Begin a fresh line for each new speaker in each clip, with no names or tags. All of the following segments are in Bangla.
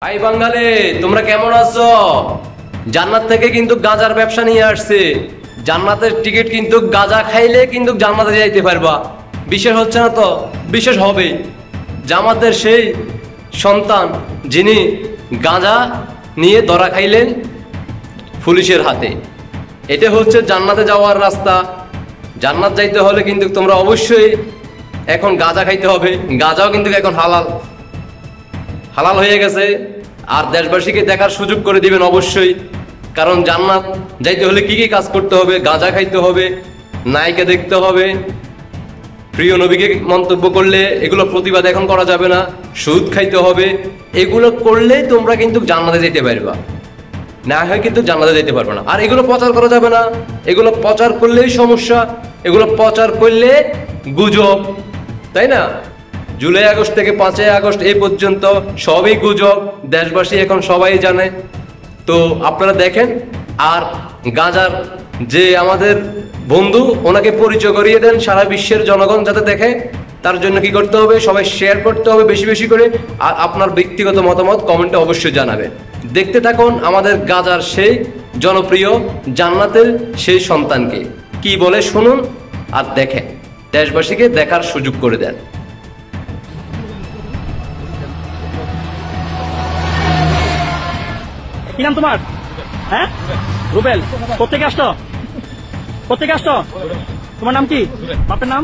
ভাই বাঙালি তোমরা কেমন আছো? জান্নাত থেকে কিন্তু গাঁজার ব্যবসা নিয়ে আসছে। জান্নাতের টিকিট কিন্তু গাঁজা খাইলে কিন্তু জান্নাতে যাইতে পারবা। বিশ্বাস হচ্ছে না তো? বিশ্বাস হবে। জামাতের সেই সন্তান যিনি গাঁজা নিয়ে ধরা খাইলেন পুলিশের হাতে। এটা হচ্ছে জান্নাতে যাওয়ার রাস্তা। জান্নাত যাইতে হলে কিন্তু তোমরা অবশ্যই এখন গাঁজা খাইতে হবে। গাঁজাও কিন্তু এখন হালাল হয়ে গেছে। আর দেশবাসীকে দেখার সুযোগ করে দিবেন অবশ্যই, কারণ জান্নাত যাইতে হলে কি কি কাজ করতে হবে? গাঁজা খাইতে হবে, নায়িকা দেখতে হবে, প্রিয় নবীকে মন্তব্য করলে এগুলো প্রতিবাদ এখন করা যাবে না, সুদ খাইতে হবে। এগুলো করলে তোমরা কিন্তু জান্নাতে যেতে পারবা, না হয় কিন্তু জান্নাতে যেতে পারবে না। আর এগুলো প্রচার করা যাবে না। এগুলো প্রচার করলেই সমস্যা। এগুলো প্রচার করলে গুজব, তাই না? জুলাই আগস্ট থেকে 5ই আগস্ট এই পর্যন্ত সবই গুজব, দেশবাসী এখন সবাই জানে। তো আপনারা দেখেন। আর গাঁজার যে আমাদের বন্ধু, ওনাকে পরিচয় করিয়ে দেন সারা বিশ্বের জনগণ যাতে দেখে। তার জন্য কি করতে হবে? সবাই শেয়ার করতে হবে বেশি বেশি করে। আর আপনার ব্যক্তিগত মতামত কমেন্টে অবশ্যই জানাবেন। দেখতে থাকুন আমাদের গাঁজার সেই জনপ্রিয় জান্নাতের সেই সন্তানকে কি বলে শুনুন আর দেখেন। দেশবাসীকে দেখার সুযোগ করে দেন।
কি নাম তোমার? হ্যাঁ, রুবেল। কোথেকে আসছো? কোথেকে আসছো? তোমার নাম কি? বাপের নাম?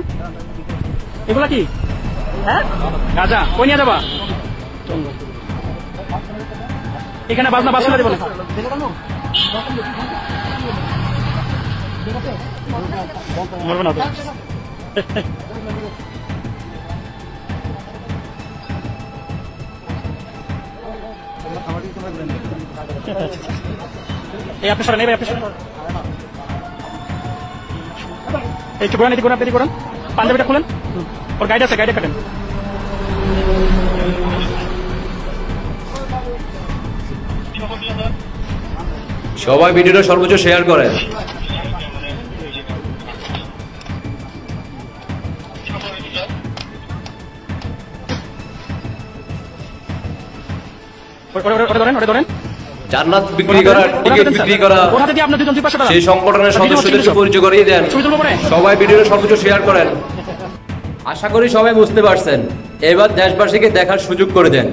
এগুলা কি? হ্যাঁ, গাঁজা। কই নিয়ে যাবা? এখানে বাজনা বাজনা দেবো না। মরবে না তো। এই আপনি সরেন, আপনি সরেন। এই চুপ করেন, এদিকে করেন, এদিকে করেন। পাঞ্জাবিটা খুলেন। ওর গাইড আছে, গাইডে কাটেন।
সবাই ভিডিওটা সর্বোচ্চ শেয়ার করেন। জান্নাত বিক্রি করা, টিকিট বিক্রি করা, সেই সংগঠনের সদস্যদেরকে পরিচয় করিয়ে দেন। সবাই ভিডিওটা সর্বোচ্চ শেয়ার করেন। আশা করি সবাই বুঝতে পারছেন। এবার দেশবাসীকে দেখার সুযোগ করে দেন।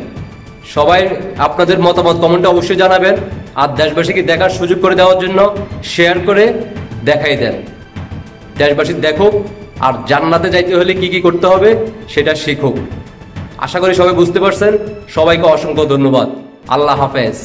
সবাই আপনাদের মতামত কমেন্টে অবশ্যই জানাবেন। আর দেশবাসীকে দেখার সুযোগ করে দেওয়ার জন্য শেয়ার করে দেখাই দেন। দেশবাসী দেখুক আর জান্নাতে যাইতে হলে কি কি করতে হবে সেটা শিখুক। আশা করি সবাই বুঝতে পারছেন। সবাইকে অসংখ্য ধন্যবাদ। আল্লাহ হাফেজ।